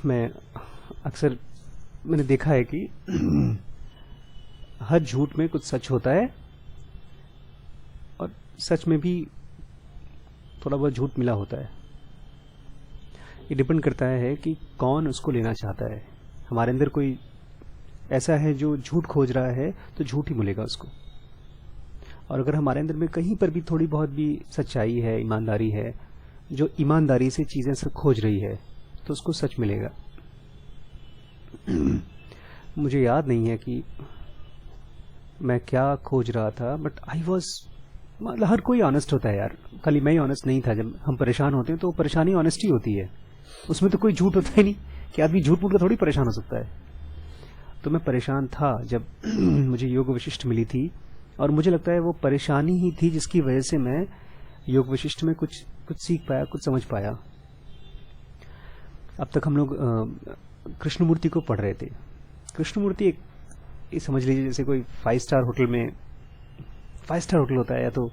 मैं अक्सर मैंने देखा है कि हर झूठ में कुछ सच होता है और सच में भी थोड़ा बहुत झूठ मिला होता है। ये डिपेंड करता है कि कौन उसको लेना चाहता है। हमारे अंदर कोई ऐसा है जो झूठ खोज रहा है तो झूठ ही मिलेगा उसको, और अगर हमारे अंदर में कहीं पर भी थोड़ी बहुत भी सच्चाई है, ईमानदारी है, जो ईमानदारी से चीजें सब खोज रही है, तो उसको सच मिलेगा। मुझे याद नहीं है कि मैं क्या खोज रहा था, बट आई वॉज, मतलब हर कोई ऑनेस्ट होता है यार, खाली मैं ही ऑनेस्ट नहीं था। जब हम परेशान होते हैं तो परेशानी ऑनेस्टी होती है, उसमें तो कोई झूठ होता ही नहीं कि आदमी झूठ मूठ का थोड़ी परेशान हो सकता है। तो मैं परेशान था जब मुझे योग वशिष्ठ मिली थी, और मुझे लगता है वो परेशानी ही थी जिसकी वजह से मैं योग वशिष्ठ में कुछ सीख पाया, कुछ समझ पाया। अब तक हम लोग कृष्णमूर्ति को पढ़ रहे थे। कृष्णमूर्ति एक, ये समझ लीजिए जैसे कोई 5 स्टार होटल में, 5 स्टार होटल होता है या तो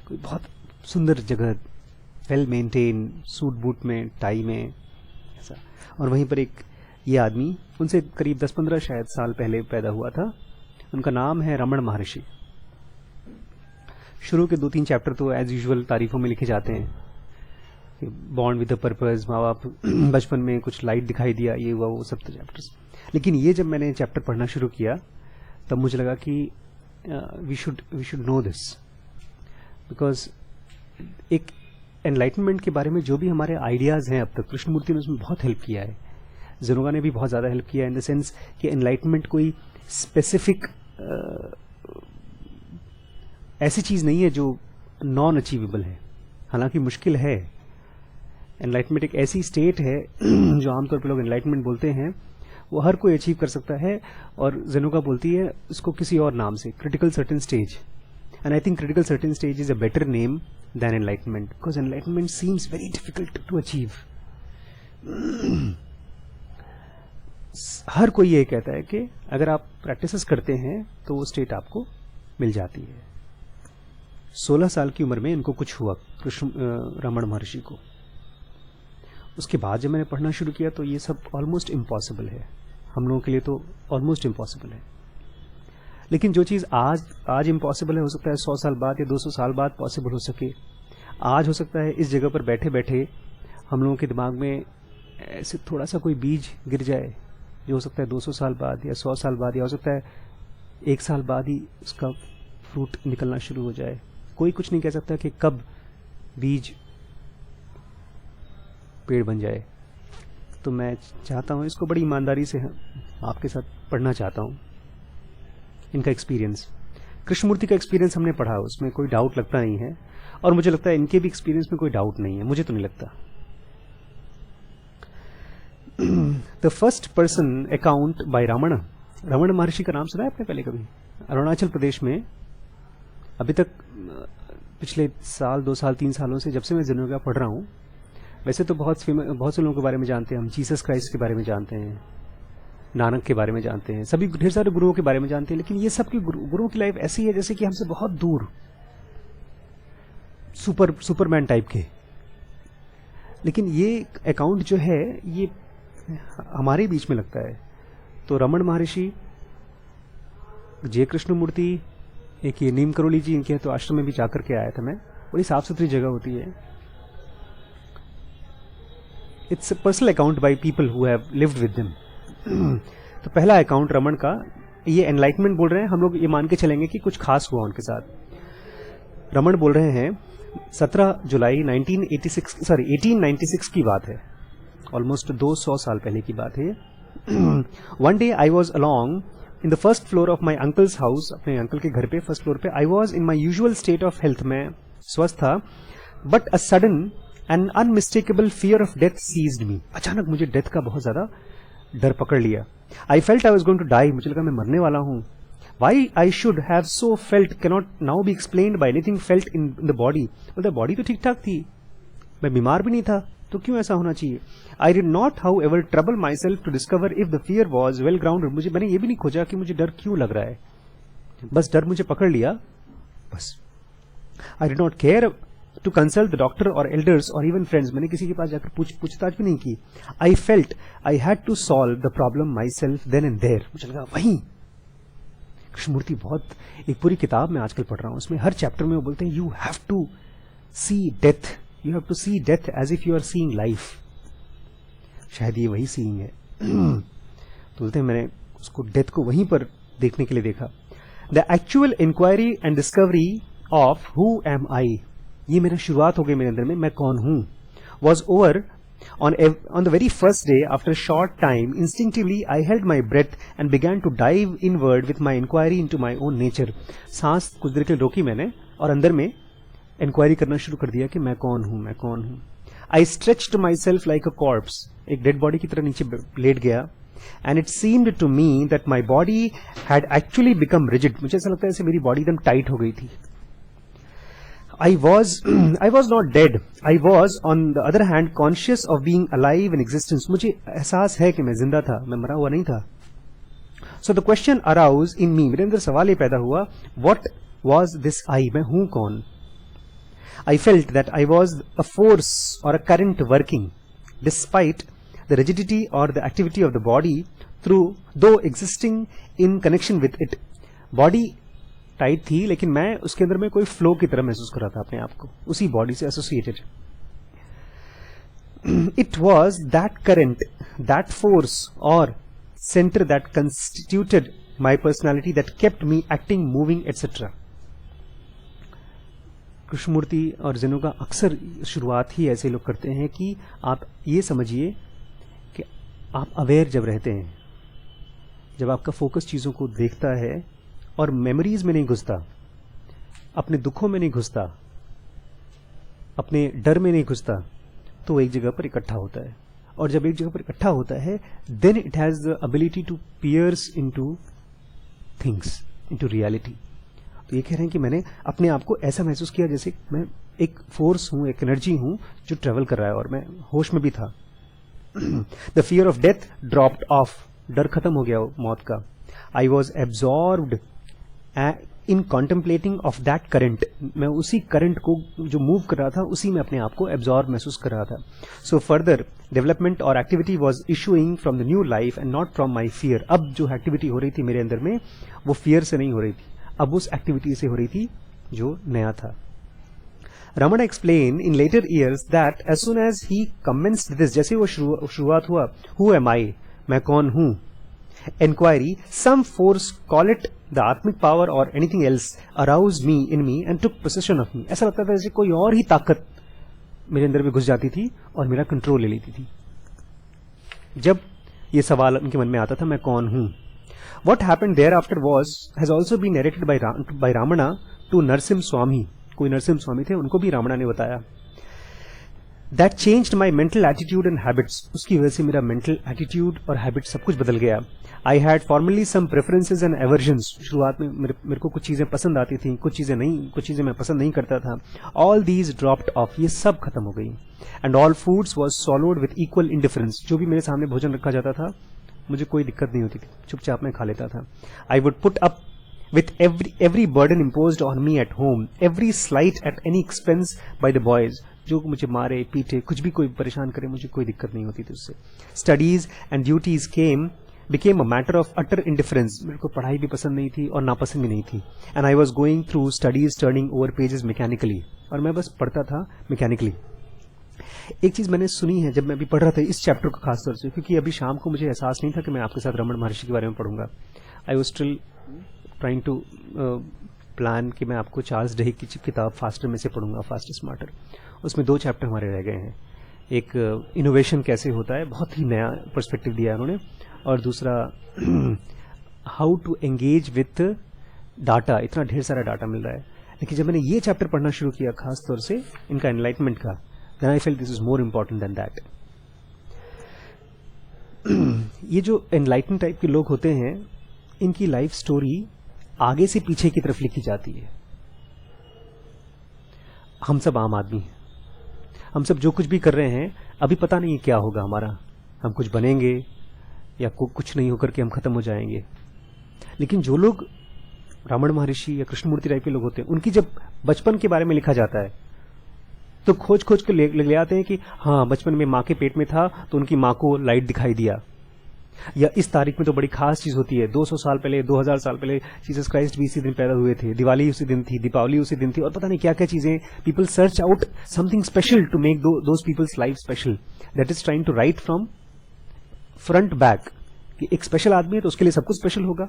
कोई बहुत सुंदर जगह, वेल मेंटेन, सूट बूट में, टाई में ऐसा, और वहीं पर एक ये आदमी उनसे करीब 10-15 शायद साल पहले पैदा हुआ था। उनका नाम है रमण महर्षि। शुरू के 2-3 चैप्टर तो एज यूजुअल तारीफों में लिखे जाते हैं, बॉर्न विद अ पर्पस, माँ बाप बचपन में कुछ लाइट दिखाई दिया, ये हुआ वो सब तो चैप्टर्स। लेकिन ये जब मैंने चैप्टर पढ़ना शुरू किया तब मुझे लगा कि we should know this, because एक एनलाइटमेंट के बारे में जो भी हमारे आइडियाज हैं अब तक, कृष्णमूर्ति ने उसमें बहुत हेल्प किया है, ज़ेनोगा ने भी बहुत ज़्यादा हेल्प किया, इन द सेंस कि एनलाइटमेंट कोई स्पेसिफिक ऐसी चीज़ नहीं है जो नॉन अचीवेबल है, हालांकि मुश्किल है। एनलाइटमेंट एक ऐसी स्टेट है जो आमतौर पर लोग एनलाइटमेंट बोलते हैं, वो हर कोई अचीव कर सकता है, और ज़ेनोगा बोलती है उसको किसी और नाम से, critical certain stage. And I think critical certain stage is a better name than enlightenment, because enlightenment seems very difficult to achieve. हर कोई ये कहता है कि अगर आप प्रैक्टिसेस करते हैं तो वो स्टेट आपको मिल जाती है। 16 साल की उम्र में इनको कुछ हुआ, रमण महर्षि को। उसके बाद जब मैंने पढ़ना शुरू किया तो ये सब ऑलमोस्ट इम्पॉसिबल है, हम लोगों के लिए तो ऑलमोस्ट इम्पॉसिबल है। लेकिन जो चीज़ आज इम्पॉसिबल है, हो सकता है 100 साल बाद या 200 साल बाद पॉसिबल हो सके। आज हो सकता है इस जगह पर बैठे बैठे हम लोगों के दिमाग में ऐसे थोड़ा सा कोई बीज गिर जाए, जो हो सकता है 200 साल बाद या 100 साल बाद, या हो सकता है 1 साल बाद ही उसका फ्रूट निकलना शुरू हो जाए। कोई कुछ नहीं कह सकता कि कब बीज पेड़ बन जाए। तो मैं चाहता हूँ इसको बड़ी ईमानदारी से आपके साथ पढ़ना चाहता हूँ, इनका एक्सपीरियंस। कृष्णमूर्ति का एक्सपीरियंस हमने पढ़ा, उसमें कोई डाउट लगता नहीं है, और मुझे लगता है इनके भी एक्सपीरियंस में कोई डाउट नहीं है, मुझे तो नहीं लगता। The first person account by Raman Maharshi का नाम सुना है आपने पहले कभी? अरुणाचल प्रदेश में अभी तक पिछले 2 साल 3 सालों से, जब से मैं ज़ेनोगा पढ़ रहा हूँ, वैसे तो बहुत से लोगों के बारे में जानते हैं हम, जीसस क्राइस्ट के बारे में जानते हैं, नानक के बारे में जानते हैं, सभी ढेर सारे गुरुओं के बारे में जानते हैं, लेकिन ये सब की गुरुओं की लाइफ ऐसी है जैसे कि हमसे बहुत दूर, सुपरमैन टाइप के। लेकिन ये अकाउंट जो है ये हमारे बीच में लगता है। तो रमण महर्षि, जय कृष्णमूर्ति, एक ये नीम करोली जी, इनके तो आश्रम में भी जाकर के आया था मैं, बड़ी साफ सुथरी जगह होती है। It's a personal account by people who have lived with them. तो पहला अकाउंट रमण का, ये एनलाइटमेंट बोल रहे हैं, हम लोग ये मान के चलेंगे कि कुछ खास हुआ उनके साथ। रमण बोल रहे हैं 17 जुलाई 1896 की बात है, ऑलमोस्ट 200 साल पहले की बात है। One day I was alone in the first floor of my uncle's house, अपने अंकल के घर पे फर्स्ट फ्लोर पे। I was in my usual state of health, में स्वस्थ था, but a sudden and unmistakable fear of death seized me. अचानक मुझे डेथ का बहुत ज्यादा डर पकड़ लिया। I felt I was going to die, मुझे लगा मैं मरने वाला हूँ। Why I should have so felt cannot now be explained bye anything felt in the body. मतलब बॉडी तो ठीक ठाक थी, मैं बीमार भी नहीं था, तो क्यों ऐसा होना चाहिए? I did not however trouble myself to discover if the fear was well grounded. मैंने ये भी नहीं खोजा कि मुझे डर क्यों लग रहा है, बस डर मुझे पकड़ लिया, बस। आई did not care to consult the doctor or elders or even friends. मैंने किसी के पास जाकर पूछताछ भी नहीं की. I felt I had to solve the problem myself then and there. मुझे लगा वहीं. कृष्णमूर्ति बहुत, एक पूरी किताब मैं आजकल पढ़ रहा हूँ, उसमें हर चैप्टर में वो बोलते हैं you have to see death. You have to see death as if you are seeing life. शायद ये वही सीइंग है. तो बोलते हैं मैंने उसको डेथ को वहीं पर देखने के लिए देखा. The actual inquiry and discovery of who am I, ये मेरा शुरुआत हो गई मेरे अंदर में, मैं कौन हूं, was over on the very first day. After a short time, instinctively I held my breath and began to dive inward with my inquiry into my own nature. सांस कुछ देर के लिए रोकी मैंने और अंदर में इंक्वायरी करना शुरू कर दिया कि मैं कौन हूं, मैं कौन हूं. I stretched myself like a corpse. एक डेड बॉडी की तरह नीचे लेट गया. And it seemed to me that my body had actually become rigid. मुझे ऐसा लगता है जैसे मेरी बॉडी एकदम टाइट हो गई थी. I was not dead. I was, on the other hand, conscious of being alive in existence. मुझे एहसास है कि मैं जिंदा था, मैं मरा हुआ नहीं था. So the question aroused in me, मेरे अंदर सवाल ये पैदा हुआ, what was this I? मैं हूं कौन? I felt that I was a force or a current working, despite the rigidity or the activity of the body, though existing in connection with it. Body tight थी लेकिन मैं उसके अंदर में कोई फ्लो की तरह महसूस कर रहा था अपने आप को, उसी बॉडी से associated. It was that current, that force और centre that constituted my personality that kept me acting, moving etcetera. Krishnamurti और ज़ेनो का अक्सर शुरुआत ही ऐसे लोग करते हैं कि आप ये समझिए कि आप अवेयर जब रहते हैं, जब आपका फोकस चीज़ों को देखता है और मेमोरीज में नहीं घुसता, अपने दुखों में नहीं घुसता, अपने डर में नहीं घुसता, तो वो एक जगह पर इकट्ठा होता है. और जब एक जगह पर इकट्ठा होता है, then it has the ability to pierce into things, into reality. तो ये कह रहे हैं कि मैंने अपने आप को ऐसा महसूस किया जैसे मैं एक फोर्स हूं, एक एनर्जी हूं जो ट्रेवल कर रहा है, और मैं होश में भी था. The fear of death dropped of, डर खत्म हो गया मौत का. I was absorbed in contemplating of that current, मैं उसी करंट को जो मूव कर रहा था उसी में अपने आप को एब्जॉर्ब महसूस कर रहा था. सो फर्दर डेवलपमेंट और activity was issuing from the new life and not from my fear. अब जो एक्टिविटी हो रही थी मेरे अंदर में वो फियर से नहीं हो रही थी, अब उस एक्टिविटी से हो रही थी जो नया था. Ramana explained in later years that as soon as he commenced this, जैसे वो शुरुआत हुआ, who am I, मैं कौन हूं, inquiry, some force, call it the आत्मिक power or anything else, aroused me in me and took possession of me. ऐसा लगता था जैसे कोई और ही ताकत मेरे अंदर में घुस जाती थी और मेरा कंट्रोल ले लेती थी. जब ये सवाल उनके मन में आता था मैं कौन हूं. What happened thereafter has also been narrated by Ramana to Narasimha Swami. कोई नरसिम्हा स्वामी थे, उनको भी रामणा ने बताया. That changed my mental attitude and habits. उसकी वजह से मेरा mental attitude और habit सब कुछ बदल गया. I had formerly some preferences and aversions. शुरुआत में मेरे को कुछ चीजें पसंद आती थी, कुछ चीजें मैं पसंद नहीं करता था. All these dropped off. ये सब खत्म हो गई. And all foods was swallowed with equal indifference. जो भी मेरे सामने भोजन रखा जाता था मुझे कोई दिक्कत नहीं होती थी, चुपचाप मैं खा लेता था. I would put up with every burden imposed on me at home, every slight at any expense by the boys. जो मुझे मारे पीटे, कुछ भी कोई परेशान करे, मुझे कोई दिक्कत नहीं होती थी उससे. Studies and duties became a matter of utter indifference. मेरे को पढ़ाई भी पसंद नहीं थी और नापसंद भी नहीं थी. And I was going through studies turning over pages mechanically. और मैं बस पढ़ता था mechanically. एक चीज मैंने सुनी है जब मैं अभी पढ़ रहा था इस चैप्टर को खासतौर से, क्योंकि अभी शाम को मुझे एहसास नहीं था कि मैं आपके साथ रमण महर्षि के बारे में पढ़ूंगा. I was still trying to plan कि मैं आपको चार्ल्स डे की किताब फास्टर में से पढ़ूंगा, फास्टर स्मार्टर. उसमें 2 चैप्टर हमारे रह गए हैं. एक इनोवेशन कैसे होता है, बहुत ही नया पर्सपेक्टिव दिया है उन्होंने, और दूसरा how to engage with data. इतना ढेर सारा डाटा मिल रहा है, लेकिन जब मैंने ये चैप्टर पढ़ना शुरू किया खास तौर से इनका एनलाइटमेंट का, then I felt this is more important than that. ये जो एनलाइटन टाइप के लोग होते हैं, इनकी लाइफ स्टोरी आगे से पीछे की तरफ लिखी जाती है. हम सब आम आदमी हैं, हम सब जो कुछ भी कर रहे हैं अभी पता नहीं क्या होगा हमारा, हम कुछ बनेंगे या कुछ नहीं होकर के हम खत्म हो जाएंगे. लेकिन जो लोग रामण महर्षि या कृष्णमूर्ति टाइप के लोग होते हैं, उनकी जब बचपन के बारे में लिखा जाता है तो खोज खोज के ले आते हैं कि हाँ बचपन में माँ के पेट में था तो उनकी माँ को लाइट दिखाई दिया, या इस तारीख में तो बड़ी खास चीज होती है, 200 साल पहले 2000 साल पहले जीसस क्राइस्ट भी इसी दिन पैदा हुए थे, दिवाली उसी दिन थी, दीपावली उसी दिन थी, और पता नहीं क्या क्या चीजें. People search out something special to make those people's life special. That is trying to write from front back कि एक स्पेशल आदमी है तो उसके लिए सब कुछ स्पेशल होगा.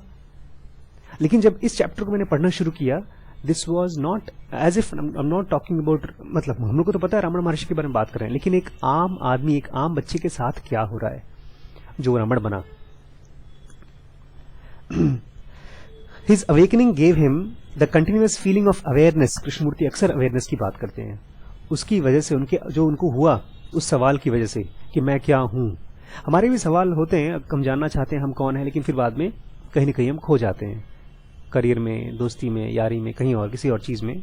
लेकिन जब इस चैप्टर को मैंने पढ़ना शुरू किया, this was not as if I am not talking about, मतलब हम लोग को तो पता है रावण महर्षि के बारे में बात कर रहे हैं, लेकिन एक आम आदमी, एक आम बच्चे के साथ क्या हो रहा है जो रावण बना. His awakening gave him the continuous feeling of awareness. Krishnamurthy अक्सर अवेयरनेस की बात करते हैं. उसकी वजह से उनको हुआ उस सवाल की वजह से कि मैं क्या हूं. हमारे भी सवाल होते हैं, हम जानना चाहते हैं हम कौन है, लेकिन फिर बाद में कहीं ना कहीं हम खो जाते हैं, करियर में, दोस्ती में, यारी में, कहीं और किसी और चीज में.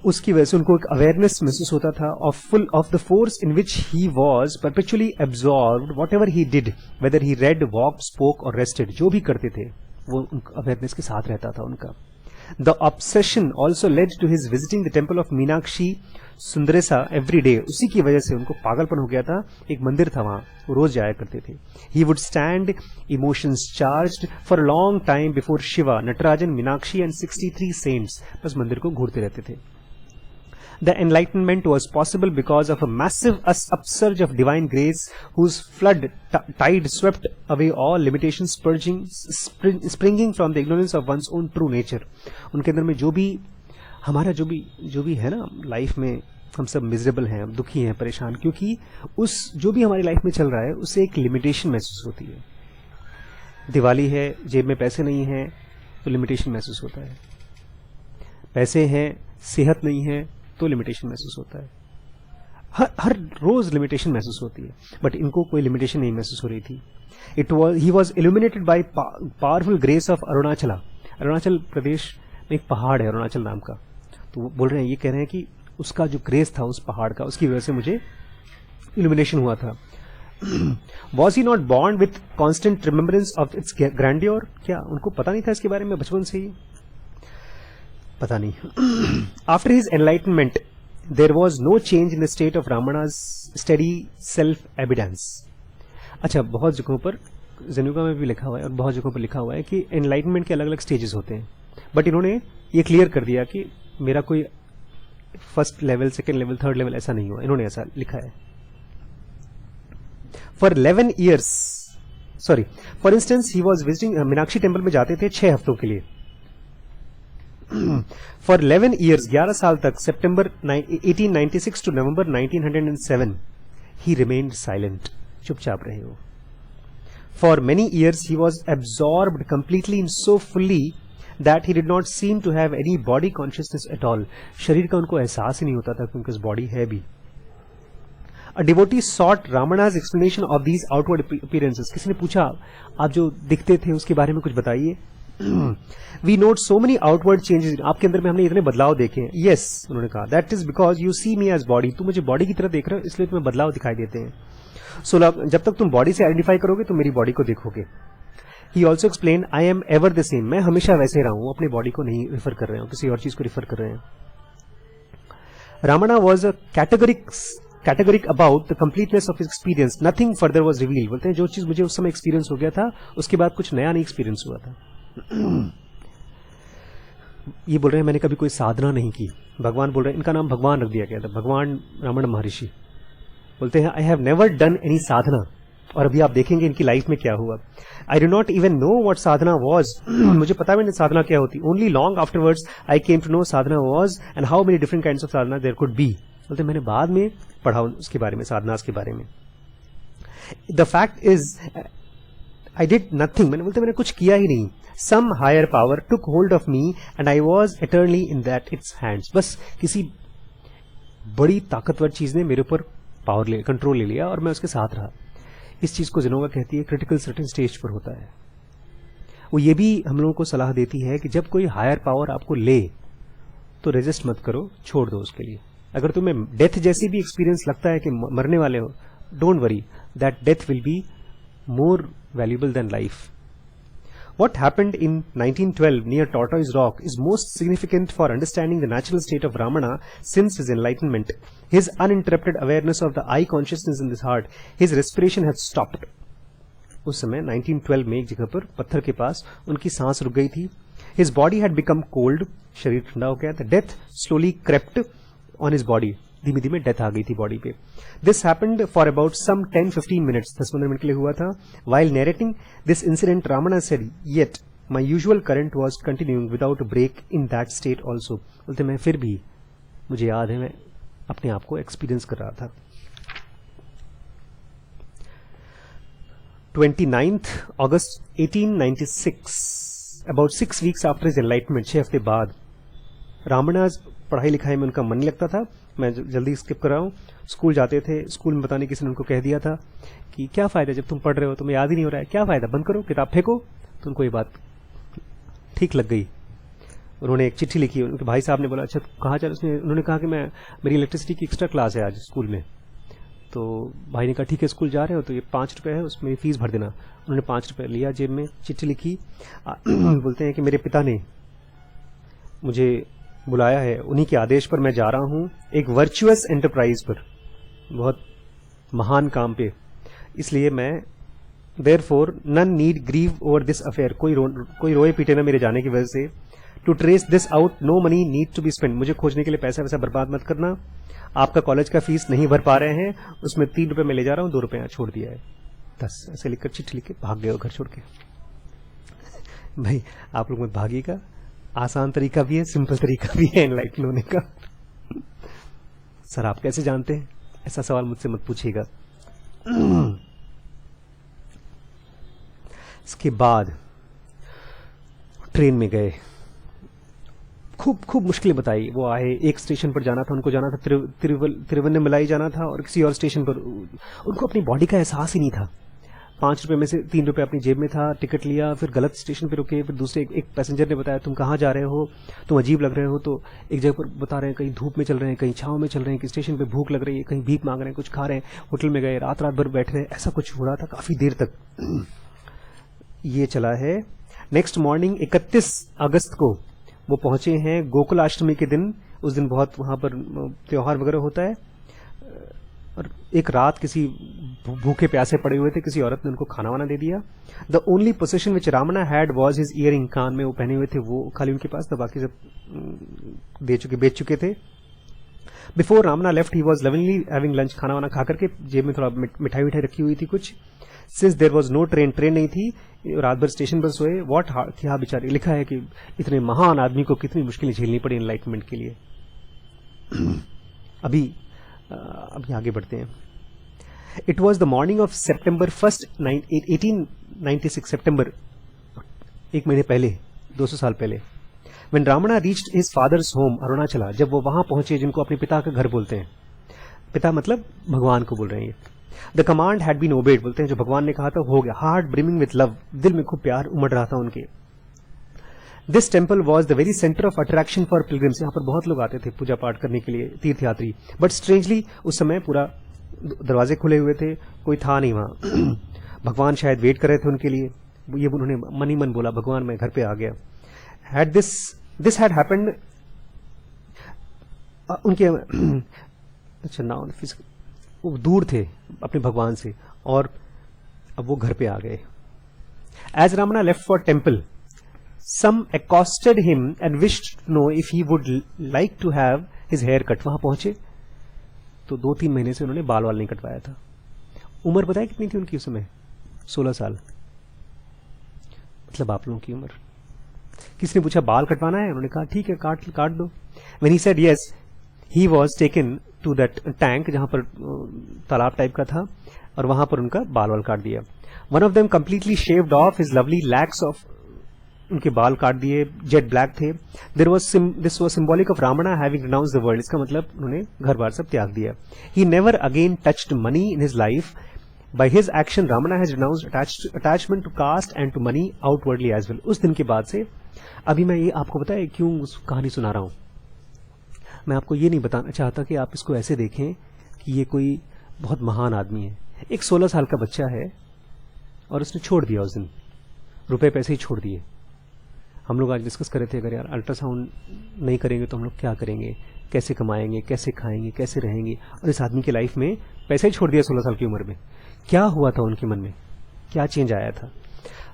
उसकी वजह से उनको एक अवेयरनेस महसूस होता था of the force in which he was perpetually absorbed what ever he did, weather he red, walk, spoke और रेस्टेड. जो भी करते थे वो अवेयरनेस के साथ रहता था उनका. The obsession also led to his visiting the temple of Meenakshi Sundaresa every day. उसी की वजह से उनको पागलपन हो गया था. एक मंदिर था वहां, वो रोज जाया करते थे. He would stand emotions charged for a long time before Shiva, Natarajan, Meenakshi and 63 saints. बस मंदिर को घूरते रहते थे. The enlightenment was possible because of a massive upsurge of divine grace whose flood tide swept away all limitations, springing from the ignorance of one's own true nature. उनके अंदर में जो भी है ना लाइफ में, हम सब मिजरेबल हैं, हम दुखी हैं, परेशान, क्योंकि उस जो भी हमारी लाइफ में चल रहा है उससे एक लिमिटेशन महसूस होती है. दिवाली है, जेब में पैसे नहीं है तो लिमिटेशन महसूस होता है. पैसे हैं, सेहत नहीं है तो लिमिटेशन महसूस होता है. हर रोज लिमिटेशन महसूस होती है. बट इनको कोई लिमिटेशन नहीं महसूस हो रही थी. He was illuminated by powerful grace of Arunachala. Arunachal Pradesh में एक पहाड़ है अरुणाचल नाम का. तो वो बोल रहे हैं, ये कह रहे हैं कि उसका जो ग्रेस था उस पहाड़ का, उसकी वजह से मुझे इल्यूमिनेशन हुआ था. Was he not born with constant remembrance of its grandeur. क्या उनको पता नहीं था इसके बारे में बचपन से ही? पता नहीं. After his enlightenment there was no change in the state of Ravana's study self evidence. अच्छा, बहुत जगहों पर जनुगा में भी लिखा हुआ है और बहुत जगहों पर लिखा हुआ है कि एनलाइटनमेंट के अलग अलग स्टेजेस होते हैं. बट इन्होंने ये क्लियर कर दिया कि मेरा कोई first level, second level, third level ऐसा नहीं हुआ. इन्होंने ऐसा लिखा है. For 11 years, sorry, for instance he was visiting Meenakshi temple में जाते थे 6 हफ्तों के लिए. फॉर 11 years, 11 साल तक, September 1896 to November 1907, he remained silent. चुपचाप रहे हो. For many years he was absorbed completely and so fully that he did not seem to have any body consciousness at all. शरीर का उनको एहसास ही नहीं होता था क्योंकि बॉडी है भी. A devotee sought Ramana's explanation of these outward appearances. किसी ने पूछा, आप जो दिखते थे उसके बारे में कुछ बताइए. We note so many outward changes. आपके अंदर में हमने इतने बदलाव देखे हैं. Yes, उन्होंने कहा, that is because you see me as body. तुम मुझे बॉडी की तरह देख रहे हो, इसलिए तुम्हें बदलाव दिखाई देते हैं. So जब तक तुम बॉडी से आइडेंटिफाई करोगे तो मेरी बॉडी को देखोगे. He also explained, I am ever the same. मैं हमेशा वैसे रहा हूं, अपनी बॉडी को नहीं रिफर कर रहे हो, किसी और चीज को रिफर कर रहे हैं. Ramana was a categoric about the completeness of his experience. Nothing further was revealed. बोलते हैं जो चीज मुझे उस समय एक्सपीरियंस हो गया था उसके बाद कुछ नया नहीं एक्सपीरियंस हुआ था. ये बोल रहे हैं मैंने कभी कोई साधना नहीं की. भगवान बोल रहे हैं, इनका नाम भगवान रख दिया गया था, भगवान रावण महर्षि. बोलते हैं I have never done any sadhana. और अभी आप देखेंगे इनकी लाइफ में क्या हुआ. I do not even know what sadhana was. मुझे पता भी नहीं साधना क्या होती. Only long afterwards I came to know sadhana was and how many different kinds of sadhana there could be. बोलते मैंने बाद में पढ़ा उसके बारे में, साधना के बारे में. The fact is I did nothing. मैंने कुछ किया ही नहीं. Some higher power took hold of me and I was eternally in that its hands. बस किसी बड़ी ताकतवर चीज ने मेरे ऊपर कंट्रोल ले लिया और मैं उसके साथ रहा. इस चीज को जिनोगा कहती है क्रिटिकल सर्टेन स्टेज पर होता है. वो ये भी हम लोगों को सलाह देती है कि जब कोई हायर पावर आपको ले तो रेजिस्ट मत करो, छोड़ दो उसके लिए. अगर तुम्हें डेथ जैसी भी एक्सपीरियंस लगता है कि मरने वाले हो, don't worry, that death will be more valuable then life. What happened in 1912 near Tortoise Rock is most significant for understanding the natural state of Ramana since his enlightenment. His uninterrupted awareness of the I consciousness in his heart, his respiration had stopped. उस समय 1912 में एक जगह पर पत्थर के पास उनकी सांस रुक गई थी. His body had become cold, शरीर ठंडा हो गया. The death slowly crept on his body. धीमे धीमे डेथ आ गई थी बॉडी पे. This happened for about some 10-15 minutes, 10-15 minute के लिए हुआ था. While narrating this incident Ramana said, yet my usual current was continuing without break in that state also. बोलते मैं फिर भी, मुझे याद है, मैं अपने आप को एक्सपीरियंस कर रहा था. 29th August 1896, about 6 weeks after his enlightenment, 6 हफ्ते बाद. रामना पढ़ाई लिखाई में उनका मन नहीं लगता था. मैं जल्दी स्किप कर रहा हूँ. स्कूल जाते थे, स्कूल में बताने किसी ने उनको कह दिया था कि क्या फायदा जब तुम पढ़ रहे हो, तुम्हें याद ही नहीं हो रहा है, क्या फायदा, बंद करो, किताब फेंको. तो उनको ये बात ठीक लग गई. उन्होंने एक चिट्ठी लिखी. उनके भाई साहब ने बोला अच्छा कहाँ चल, उन्होंने कहा कि मेरी इलेक्ट्रिसिटी की एक्स्ट्रा क्लास है आज स्कूल में. तो भाई ने कहा ठीक है स्कूल जा रहे हो तो ये 5 रुपये है, उसमें फीस भर देना. उन्होंने 5 रुपये लिया जेब में, चिट्ठी लिखी. बोलते हैं कि मेरे पिता ने मुझे बुलाया है, उन्हीं के आदेश पर मैं जा रहा हूं एक वर्चुअस एंटरप्राइज पर, बहुत महान काम पे. इसलिए मैं therefore none need grieve over this affair, कोई रोए पीटे ना मेरे जाने की वजह से. To trace this out no money need to be spend, मुझे खोजने के लिए पैसा वैसा बर्बाद मत करना. आपका कॉलेज का फीस नहीं भर पा रहे हैं, उसमें 3 रुपये मैं ले जा रहा हूं, 2 रुपये छोड़ दिया है. 10 ऐसे लिखकर चिट्ठी लिख के भाग गए घर छोड़ के. भाई आप लोग मत भागिएगा, आसान तरीका भी है, सिंपल तरीका भी है एनलाइटन होने का. सर आप कैसे जानते हैं, ऐसा सवाल मुझसे मत पूछिएगा. इसके बाद ट्रेन में गए, खूब मुश्किलें बताई. वो आए, एक स्टेशन पर जाना था, उनको जाना था तिरुवन्नमलाई जाना था, और किसी और स्टेशन पर उनको अपनी बॉडी का एहसास ही नहीं था. 5 रुपये में से 3 रुपये अपनी जेब में था. टिकट लिया, फिर गलत स्टेशन पे रुके. फिर दूसरे एक पैसेंजर ने बताया तुम कहाँ जा रहे हो, तुम अजीब लग रहे हो. तो एक जगह पर बता रहे हैं कहीं धूप में चल रहे हैं, कहीं छांव में चल रहे हैं, कि स्टेशन पे भूख लग रही है, कहीं भीख मांग रहे हैं, कुछ खा रहे हैं, होटल में गए, रात भर बैठ रहे. ऐसा कुछ हो रहा था काफी देर तक. ये चला है. नेक्स्ट मॉर्निंग 31 अगस्त को वो पहुंचे हैं गोकुलाष्टमी के दिन. उस दिन बहुत वहां पर त्योहार वगैरह होता है. और एक रात किसी भूखे प्यासे पड़े हुए थे, किसी औरत ने उनको खाना वाना दे दिया. The only possession which Ramana had was his earring, कान में वो पहने हुए थे, वो खाली उनके पास था, बाकी सब बेच चुके थे. Before Ramana left he was lovingly having lunch, खाना वाना खा करके जेब में थोड़ा मिठाई रखी हुई थी कुछ. Since there was no train नहीं थी, रात भर स्टेशन पर सोए. वॉट क्या बेचारे, लिखा है कि इतने महान आदमी को कितनी मुश्किलें झेलनी पड़ी एनलाइटमेंट के लिए. अभी आगे बढ़ते हैं. It was the morning of September 1st 1896, सितंबर, 1 महीने पहले, 200 साल पहले. When Ramana reached his father's home, Arunachala, जब वो वहां पहुंचे जिनको अपने पिता का घर बोलते हैं. पिता मतलब भगवान को बोल रहे हैं. The command had been obeyed, बोलते हैं जो भगवान ने कहा था हो गया. हार्ट ब्रिमिंग विथ लव, दिल में खूब प्यार उमड़ रहा था उनके. This temple was the very centre of attraction for pilgrims, यहाँ पर बहुत लोग आते थे पूजा पाठ करने के लिए, तीर्थयात्री. बट स्ट्रेंजली उस समय पूरा दरवाजे खुले हुए थे, कोई था नहीं वहां. भगवान शायद वेट कर रहे थे उनके लिए. ये उन्होंने मन ही मन बोला भगवान मैं घर पे आ गया. हैड दिस हैड हैपेंड उनके अच्छा नाउ वो दूर थे अपने भगवान से, और अब वो घर पे आ गए. As Ramana left for temple, some accosted him and wished to know if he would like to have his hair cut. वहां पहुंचे तो 2-3 महीने से उन्होंने बाल नहीं कटवाया था. उम्र बताया कितनी थी उनकी उस समय? 16 साल. मतलब आप लोगों की उम्र. किसी ने पूछा बाल कटवाना है, उन्होंने कहा ठीक है काट दो. When he said yes, he was taken to that tank, जहां पर तालाब टाइप का था, और वहां पर उनका बाल काट दिया. One of them completely shaved off his lovely locks of, उनके बाल काट दिए, जेट ब्लैक थे. This was symbolic of Ramana having renounced the world. इसका मतलब उन्होंने घर बार सब त्याग दिया. He never again touched money in his life. By his action Ramana has renounced attachment to caste and to money outwardly as well. उस दिन के बाद से, अभी मैं ये आपको बताया क्यों उस कहानी सुना रहा हूं. मैं आपको ये नहीं बताना चाहता कि आप इसको ऐसे देखें कि ये कोई बहुत महान आदमी है. एक 16 साल का बच्चा है और उसने छोड़ दिया उस दिन. रुपए पैसे ही छोड़ दिए। हम लोग आज डिस्कस कर रहे थे, अगर यार अल्ट्रासाउंड नहीं करेंगे तो हम लोग क्या करेंगे, कैसे कमाएंगे, कैसे खाएंगे, कैसे रहेंगे। और इस आदमी की लाइफ में पैसे ही छोड़ दिया 16 साल की उम्र में। क्या हुआ था उनके मन में, क्या चेंज आया था।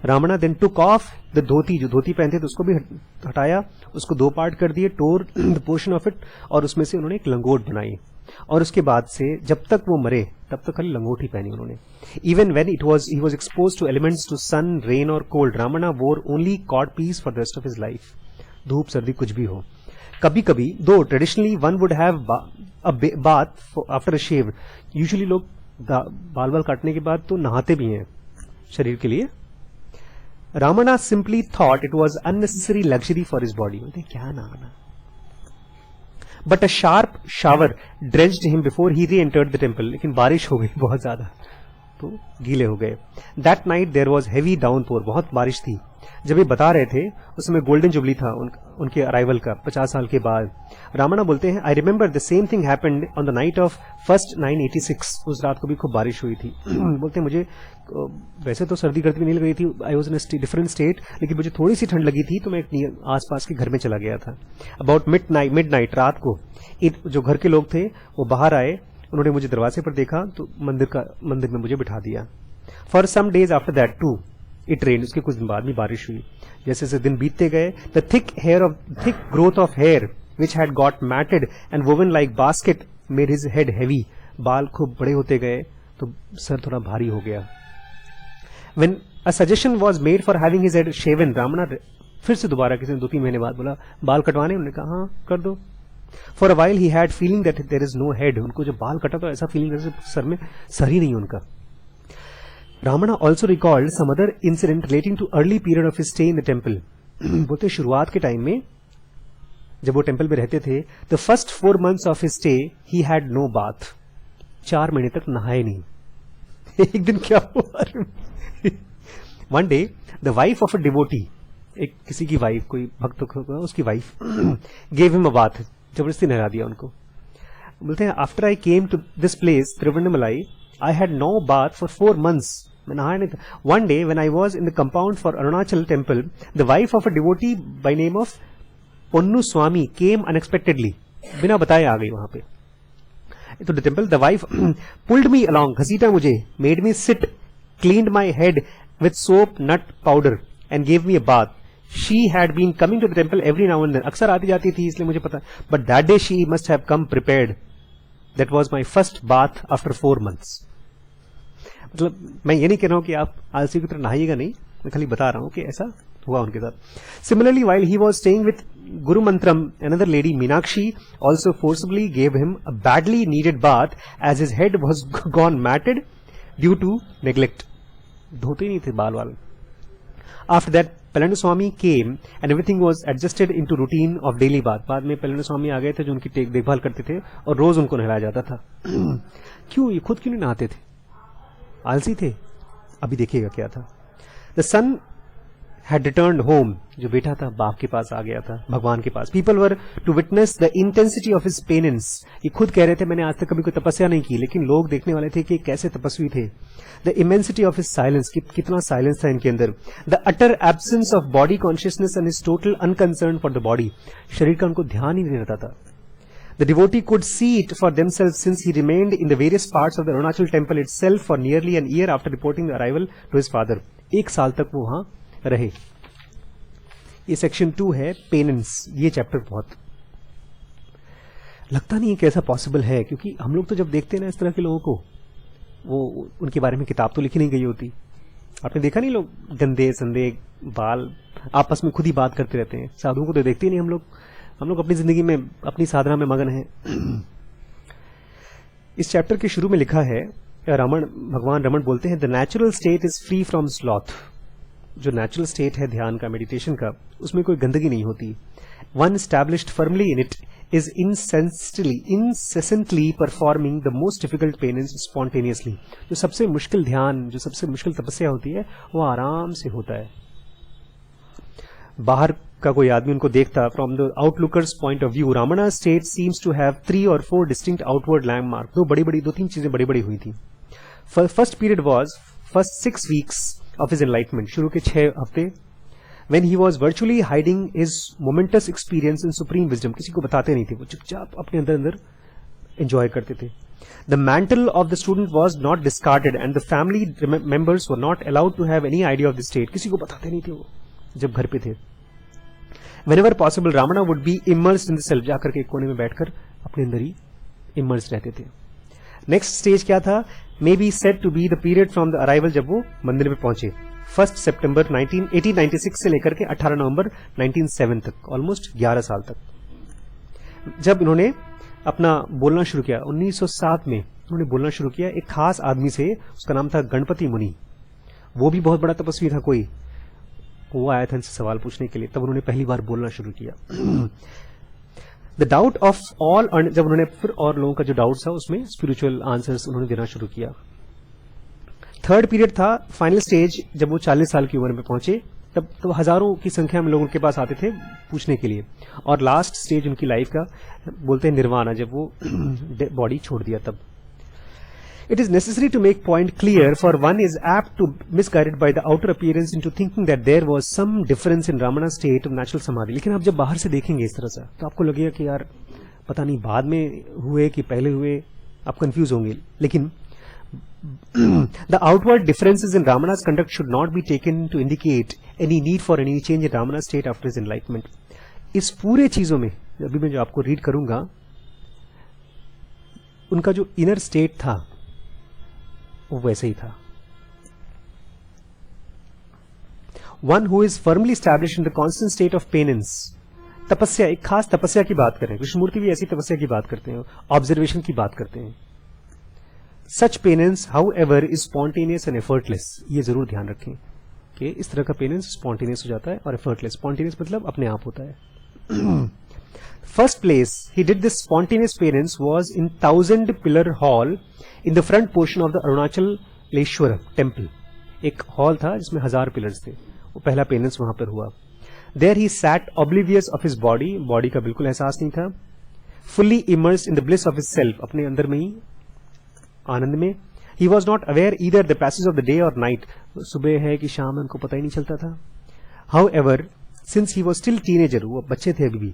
Ramana then took off the धोती, जो धोती पहनते थे उसको भी हटाया, उसको 2 पार्ट कर दिए, टोर द पोर्शन ऑफ इट, और उसमें से उन्होंने एक लंगोट बनाई। और उसके बाद से जब तक वो मरे तब तक खाली लंगोट ही पहनी उन्होंने। Even when he was expose to elements, to sun, rain और cold, Ramana wore only codpiece for the rest of his life. धूप सर्दी कुछ भी हो। कभी कभी दो traditionally one would have bath after a shave, usually लोग बाल बाल काटने के बाद तो नहाते भी हैं शरीर के लिए। Ramana simply thought it was unnecessary luxury for his body. बोलते क्या नहाना। But a sharp shower drenched him before he reentered the temple. लेकिन बारिश हो गई बहुत ज्यादा, तो गीले हो गए। That night there was heavy downpour, बहुत बारिश थी। जब ये बता रहे थे उस समय गोल्डन जुबली था उनके अराइवल का 50 साल के बाद। रामणा बोलते हैं, I remember the same thing happened on the night of 1st 986। उस रात को भी खूब बारिश हुई थी। बोलते हैं मुझे वैसे तो सर्दी गर्मी नहीं लग रही थी, आई वॉज इन डिफरेंट स्टेट, लेकिन मुझे थोड़ी सी ठंड लगी थी तो मैं आसपास के घर में चला गया था। अबाउट मिड नाइट रात को जो घर के लोग थे वो बाहर आए, उन्होंने मुझे दरवाजे पर देखा तो मंदिर में मुझे बिठा दिया। For some days after that to it rain, उसके कुछ दिन बाद भी बारिश हुई। जैसे जैसे दिन बीतते गए, the thick growth of hair which had got matted and woven like basket made his head heavy. बाल खूब बड़े होते गए तो सर थोड़ा भारी हो गया। When a suggestion was made for having his head shaven, Ramana फिर से दोबारा किसी ने 2-3 महीने बाद बोला बाल कटवाने, उन्होंने कहा हाँ कर दो। For a while he had feeling that there is no head, उनको जब बाल कटा तो ऐसा फीलिंग जैसे सर में सर ही नहीं उनका। Ramana also recalled some other incident relating to early period of his stay in the temple। बोलते शुरुआत के टाइम में जब वो टेम्पल में रहते थे, the first 4 months of his stay he had no bath, 4 महीने तक नहाए नहीं। एक दिन क्या हुआ, one day the wife of a devotee, एक किसी की वाइफ, कोई भक्त होगा उसकी wife, gave him a bath, जबरदस्ती नहला दिया उनको। बोलते हैं after I came to this place Tiruvannamalai I had no bath for 4 months, मैं नहाया नहीं था। One day when I was in the compound for Arunachala temple, the wife of a devotee by name of Ponnu Swami came unexpectedly, बिना बताए आ गई वहां पे तो the temple. The wife pulled me along, घसीटा मुझे, made me sit, cleaned my head with soap, nut, powder and gave me a bath. She had been coming to the temple every now and then. अक्सर आती जाती थी इसलिए मुझे पता। But that day she must have come prepared. That was my first bath after 4 months. मतलब मैं ये नहीं कह रहा हूं कि आप आलसी की तरह नहाइएगा नहीं, मैं खाली बता रहा हूं कि ऐसा हुआ उनके साथ। Similarly, while he was staying with Guru Mantram, another lady Meenakshi also forcibly gave him a badly needed bath as his head was gone matted due to neglect. धोते नहीं थे बाल वाल। After that Palani Swami came and everything was adjusted into routine of daily bath. बाद में पलंड स्वामी आ गए थे जो उनकी देखभाल करते थे और रोज उनको नहलाया जाता था। क्यों, ये खुद क्यों नहीं नहाते थे, आलसी थे। अभी देखिएगा क्या था। The sun had returned home, जो बेटा था बाप के पास आ गया था, भगवान के पास। People were to witness the intensity of his penance। ये खुद कह रहे थे मैंने आज तक कभी कोई तपस्या नहीं की, लेकिन लोग देखने वाले थे कि कैसे तपस्वी थे। The immensity of his silence, कितना साइलेंस था इनके अंदर। The utter absence of body consciousness and his total unconcern for the body, शरीर का उनको ध्यान ही नहीं रहता था। The devotee could see it for themselves since he remained in the various parts of the Arunachal temple itself for nearly an year after reporting the arrival to his father। 1 साल तक वो वहां रहे। ये सेक्शन 2 है penance. ये chapter बहुत लगता नहीं है कि ऐसा पॉसिबल है, क्योंकि हम लोग तो जब देखते हैं ना इस तरह के लोगों को, वो उनके बारे में किताब तो लिखी नहीं गई होती। आपने देखा नहीं, लोग गंदे संदे बाल आपस में खुद ही बात करते रहते हैं। साधुओं को तो देखते ही नहीं हम लोग अपनी जिंदगी में अपनी साधना में मगन हैं। इस चैप्टर के शुरू में लिखा है, भगवान रमण बोलते हैं, the natural state is free from sloth. जो नेचुरल स्टेट है ध्यान का, मेडिटेशन का, उसमें कोई गंदगी नहीं होती। One established firmly in it is incessantly performing the most difficult penance spontaneously। जो सबसे मुश्किल ध्यान, जो सबसे मुश्किल तपस्या होती है, वो आराम से होता है। बाहर का कोई आदमी उनको देखता, from the outlooker's point of view, Ramana state seems to have 3 or 4 distinct outward landmark. 2-3 चीजें बड़ी बड़ी हुई थी। First period was first 6 weeks of his enlightenment, शुरू के 6 हफ्ते, when he was virtually hiding his momentous experience in supreme wisdom, किसी को बताते नहीं थे, वो चुपचाप अपने अंदर अंदर enjoy करते थे. The mantle of the student was not discarded and the family members were not allowed to have any idea of the state. किसी को बताते नहीं थे वो जब घर पे थे. Whenever possible, Ramana would be immersed in the self, जाकर के एक कोने में बैठकर अपने अंदर ही immersed रहते थे. नेक्स्ट स्टेज क्या था? May be said to be the period from the arrival, जब वो मंदिर में पहुंचे 1 सितंबर 1896 से लेकर के 18 नवंबर 1907 तक, ऑलमोस्ट 11 साल तक. जब इन्होंने अपना बोलना शुरू किया 1907 में, उन्होंने बोलना शुरू किया एक खास आदमी से, उसका नाम था गणपति मुनि. वो भी बहुत बड़ा तपस्वी था कोई, वो आया था इनसे सवाल पूछने के लिए. तब उन्होंने पहली बार बोलना शुरू किया. द डाउट ऑफ ऑल, जब उन्होंने फिर और लोगों का जो डाउट था उसमें स्पिरिचुअल आंसर्स उन्होंने देना शुरू किया. थर्ड पीरियड था, फाइनल स्टेज, जब वो 40 साल की उम्र में पहुंचे, तब तो हजारों की संख्या में लोग उनके पास आते थे पूछने के लिए. और लास्ट स्टेज उनकी लाइफ का बोलते हैं निर्वाणा, जब वो बॉडी छोड़ दिया तब. It is necessary to make point clear, for one is apt to misguided by the outer appearance into thinking that there was some difference in Ramana's state of natural samadhi. लेकिन आप जब बाहर से देखेंगे इस तरह से तो आपको लगेगा कि यार पता नहीं बाद में हुए कि पहले हुए, आप कंफ्यूज होंगे. लेकिन the outward differences in Ramana's conduct should not be taken to indicate any need for any change in Ramana's state after his enlightenment. इस पूरे चीजों में अभी मैं जो आपको रीड करूंगा, उनका जो इनर स्टेट था वो वैसे ही था. One who is firmly established in the constant state of penance, तपस्या, एक खास तपस्या की बात करें, कृष्णमूर्ति भी ऐसी तपस्या की बात करते हैं, ऑब्जर्वेशन की बात करते हैं. Such penance, however, is spontaneous and effortless. ये जरूर ध्यान रखें कि इस तरह का पेनेंस स्पॉन्टेनियस हो जाता है और एफर्टलेस. स्पॉन्टेनियस मतलब अपने आप होता है. First place he did this spontaneous penance was in 1000 Pillar Hall in the front portion of the Arunachaleshwar temple. एक हॉल था जिसमें 1000 पिलर्स थे. वो पहला पेनेंस वहां पर हुआ. There he sat oblivious of his body, body का बिल्कुल एहसास नहीं था. Fully immersed in the bliss of his self, अपने अंदर में ही आनंद में. He was not aware either the passage of the day or night, सुबह है कि शाम है उनको पता ही नहीं चलता था. However, since he was still teenager, वो बच्चे थे अभी भी,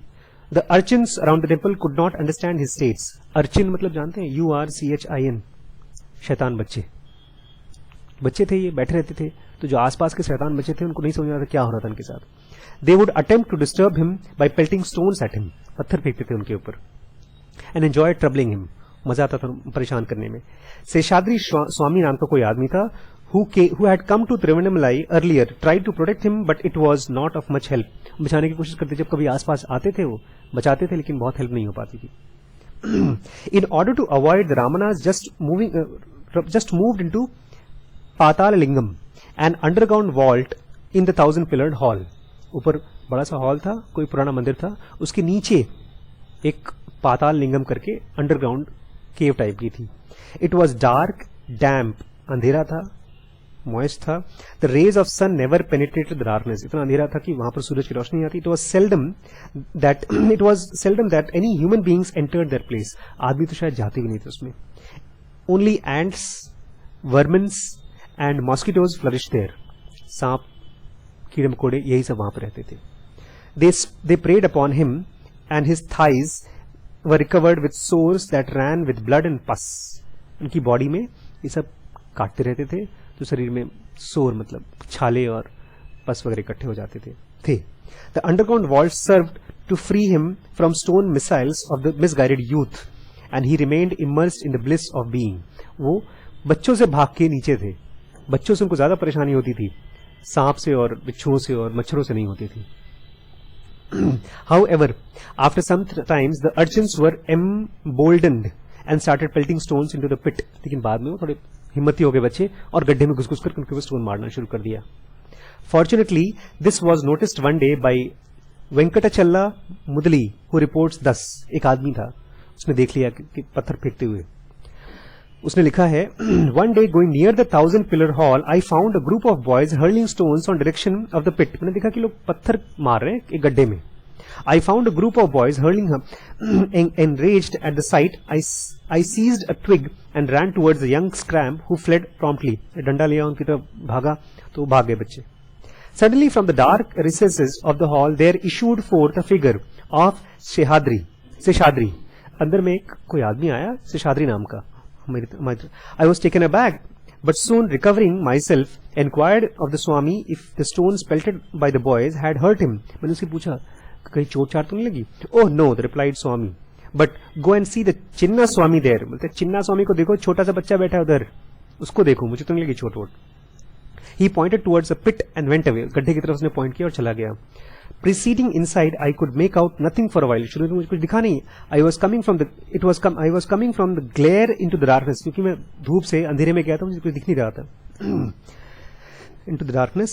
the urchins around the temple could not understand his states. Urchin मतलब जानते हैं, URCHIN, शैतान बच्चे. बच्चे थे ये, बैठे रहते थे, तो जो आसपास के शैतान बच्चे थे उनको नहीं समझ में आता क्या हो रहा था उनके साथ. They would attempt to disturb him by pelting stones at him. पत्थर फेंकते थे उनके ऊपर. And enjoy troubling him. मजा आता था परेशान करने में. शेषाद्री स्वामी नाम का कोई आदमी था, who had come to Tiruvannamalai earlier, tried to protect him, but it was not of much help. बचाने की कोशिश करते, जब कभी आसपास आते थे वो बचाते थे, लेकिन बहुत हेल्प नहीं हो पाती थी. In order to avoid the Ramanas just moved into Patala Lingam, an underground vault in the 1000 pillared hall. ऊपर बड़ा सा हॉल था, कोई पुराना मंदिर था, उसके नीचे एक पाताल लिंगम करके अंडरग्राउंड केव टाइप की थी. इट वॉज डार्क, डैम्प, अंधेरा था, मॉइस्ट था. The rays of sun never penetrated the darkness, इतना अंधेरा था कि वहां पर सूरज की रोशनी आती. It was seldom that any human beings entered their place. आदमी तो शायद जाते भी नहीं थे उसमें. Only ants, worms and mosquitoes flourish there. सांप, कीड़े मकोड़े, यही सब वहां पर रहते थे. They preyed upon him and his thighs were recovered with sores that ran with blood and pus. उनकी बॉडी में ये सब काटते रहते थे, तो शरीर में सोर मतलब छाले और पस वगैरह इकट्ठे हो जाते थे. The underground vault served to free him from stone missiles of the misguided youth, and he remained immersed in the bliss of being. वो बच्चों से भाग के नीचे थे. बच्चों से उनको ज्यादा परेशानी होती थी, सांप से और बिच्छुओं से और मच्छरों से नहीं होती थी. However, after some times the urchins were emboldened and started pelting stones into the pit. लेकिन बाद में वो थोड़े हिम्मती हो गए बच्चे और गड्ढे में घुस-घुस कर उनके स्टोन मारना शुरू कर दिया. Fortunately, this was noticed one day by Venkatachalla Mudali, who reports thus. एक आदमी था, उसने देख लिया कि पत्थर फेंकते हुए. उसने लिखा है, one day going near the 1000 pillar hall, I found a group of boys hurling stones on direction of the pit. मैंने देखा कि लोग पत्थर मार रहे हैं एक गड्ढे में. I found a group of boys hurling her. Enraged at the sight, I seized a twig and ran towards the young scamp who fled promptly. डंडा लिया उनकी तरफ भागा तो भाग गए बच्चे. Suddenly from the dark recesses of the hall there issued forth a figure of Seshadri. अंदर में कोई आदमी आया शेषाद्री नाम का. I was taken aback, but soon recovering myself, inquired of the Swami if the stones pelted by the boys had hurt him. मैंने उससे पूछा कहीं चोट चाट तो नहीं लगी? Oh no, replied Swami. But go and see the Chinna Swami there. बोलते चिन्ना स्वामी को देखो, छोटा सा बच्चा बैठा है उधर, उसको देखो, मुझे तो नहीं लगी चोट vote. He pointed towards a pit and went away. गड्ढे की तरफ उसने पॉइंट किया और चला गया. Proceeding inside, I could make out nothing for a while. शुरू में मुझे कुछ दिखा नहीं. I was coming from the glare into the darkness. क्योंकि मैं धूप से अंधेरे में गया था, मुझे कुछ दिख नहीं रहा था. Into the darkness.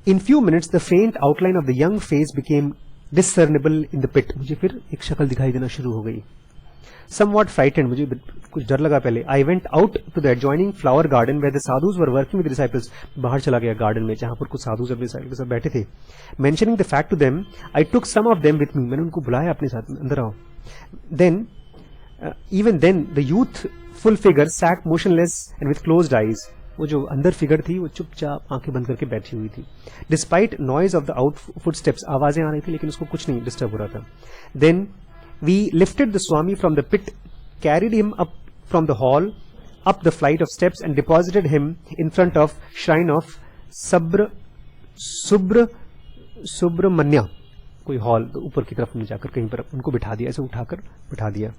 In few minutes, the faint outline of the young face became discernible in the pit. मुझे फिर एक शक्ल दिखाई देना शुरू हो गई. Somewhat frightened, मुझे कुछ डर लगा पहले. I went out to the adjoining flower garden where the sadhus were working with disciples. बाहर चला गया गार्डन में जहां पर कुछ साधु अपने डिसाइपल के साथ बैठे थे. Mentioning the fact to them, I took some of them with me. मैंने उनको बुलाया अपने साथ, अंदर आओ. Even then, the youthful figure sat motionless and with closed eyes. वो जो अंदर फिगर थी वो चुपचाप आंखें बंद करके बैठी हुई थी. Despite noise of the out footsteps, आवाजें आ रही थी लेकिन उसको कुछ नहीं डिस्टर्ब हो रहा था. Then we lifted the Swami from the pit, carried him up from the hall, up the flight of steps and deposited him in front of shrine of Subramanya. कोई हॉल ऊपर की तरफ नहीं जाकर कहीं पर उनको बिठा दिया, ऐसे उठाकर बिठा दिया.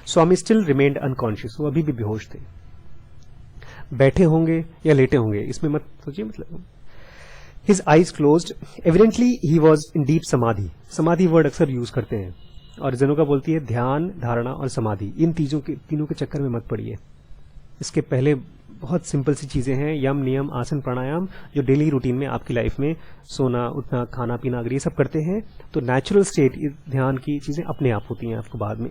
स्वामी स्टिल रिमेन्ड अनकॉन्शियस. वो अभी भी बेहोश थे. बैठे होंगे या लेटे होंगे इसमें मत सोचिए. मतलब his eyes closed. Evidently he was in deep समाधि. समाधि वर्ड अक्सर यूज करते हैं और जनोका बोलती है ध्यान, धारणा और समाधि. इन तीनों के चक्कर में मत पड़िए. इसके पहले बहुत सिंपल सी चीजें हैं, यम, नियम, आसन, प्राणायाम, जो डेली रूटीन में आपकी लाइफ में सोना, उठना, खाना पीना अगर ये सब करते हैं तो नेचुरल स्टेट ध्यान की चीजें अपने आप होती हैं आपको बाद में.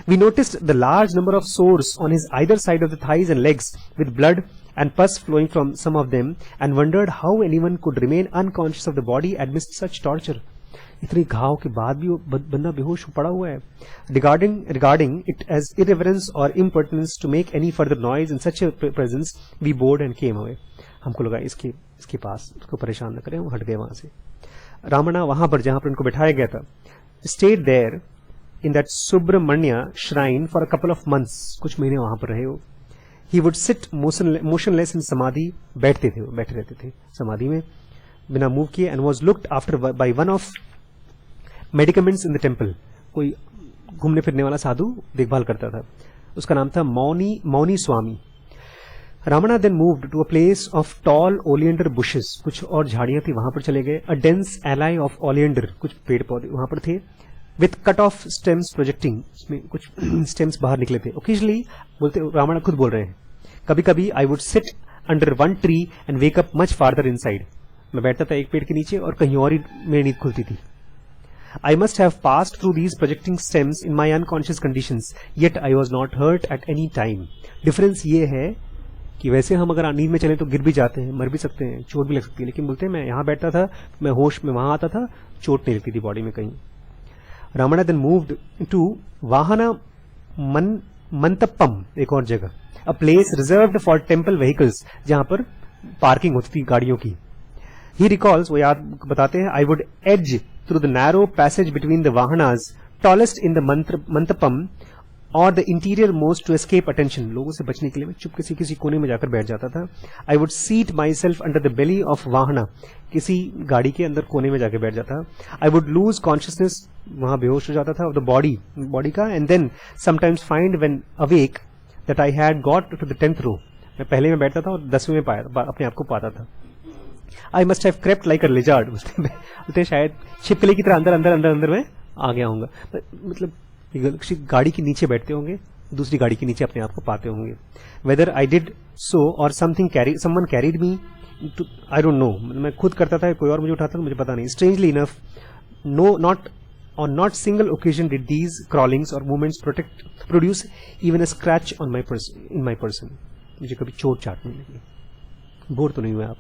We noticed the large number of sores on his either side of the thighs and legs, with blood and pus flowing from some of them, and wondered how anyone could remain unconscious of the body amidst such torture. इतने घाव के बाद भी वो बंदा बेहोश पड़ा हुआ है. Regarding it as irreverence or impertinence to make any further noise in such a presence, we bowed and came away. हमको लगा इसके पास उसको परेशान न करें, वो हट गए वहां से. रामना वहां पर जहां पर उनको बिठाया गया था, stayed there in that Subramanya shrine for a couple of months. कुछ महीने वहां पर रहे वो. He would sit motionless in samadhi. बैठे रहते थे समाधि में बिना मूव किए. And was looked after by one of medicaments in the temple. कोई घूमने फिरने वाला साधु देखभाल करता था. उसका नाम था मौनी स्वामी. Ramana then moved to a place of tall oleander bushes. कुछ और झाड़ियां थी वहां पर चले गए. A dense alloy of oleander. कुछ पेड़ पौधे वहां पर थे. With cut off stems projecting. उसमें कुछ stems बाहर निकले थे. Occasionally बोलते रावण खुद बोल रहे हैं, कभी कभी I would sit under one tree and wake up much farther inside. मैं बैठता था एक पेड़ के नीचे और कहीं और ही मेरी नींद खुलती थी. I must have passed through these projecting stems in my unconscious conditions, yet I was not hurt at any time. Difference ये है कि वैसे हम अगर नींद में चले तो गिर भी जाते हैं, मर भी सकते हैं, चोट भी लग सकती है, लेकिन बोलते हैं मैं यहाँ बैठता था, मैं होश में वहां आता था, चोट नहीं लगती थी बॉडी में कहीं. Ramana then moved to Vahana Mantappam, एक और जगह, a place reserved for temple vehicles, जहां पर पार्किंग होती थी गाड़ियों की. He recalls, वो याद बताते हैं, I would edge through the narrow passage between the Vahanas, tallest in the Mantappam, or the interior most to escape attention. लोगों से बचने के लिए मैं चुप किसी कोने में जाकर बैठ जाता था. I would seat myself under the belly of Vahana. किसी गाड़ी के अंदर कोने में जाकर बैठ जाता. I would lose consciousness, वहां बेहोश हो जाता था, of the body का, and then sometimes find when awake that I had got to the 10th row. मैं पहले में बैठता था और 10वें में अपने आप को पाता था. I must have crept like a lizard. बोलते शायद छिपकली की तरह अंदर में आ गया होऊंगा. मतलब गाड़ी के नीचे बैठते होंगे, दूसरी गाड़ी के नीचे अपने आप को पाते होंगे. Whether I did so or someone carried me, I don't know. मैं खुद करता था, कोई और मुझे उठाता था, मुझे पता नहीं. Strangely enough, on not single occasion did these crawlings or movements produce even a scratch on in my person. मुझे कभी चोट चाट नहीं लगी. बोर तो नहीं हुए आप.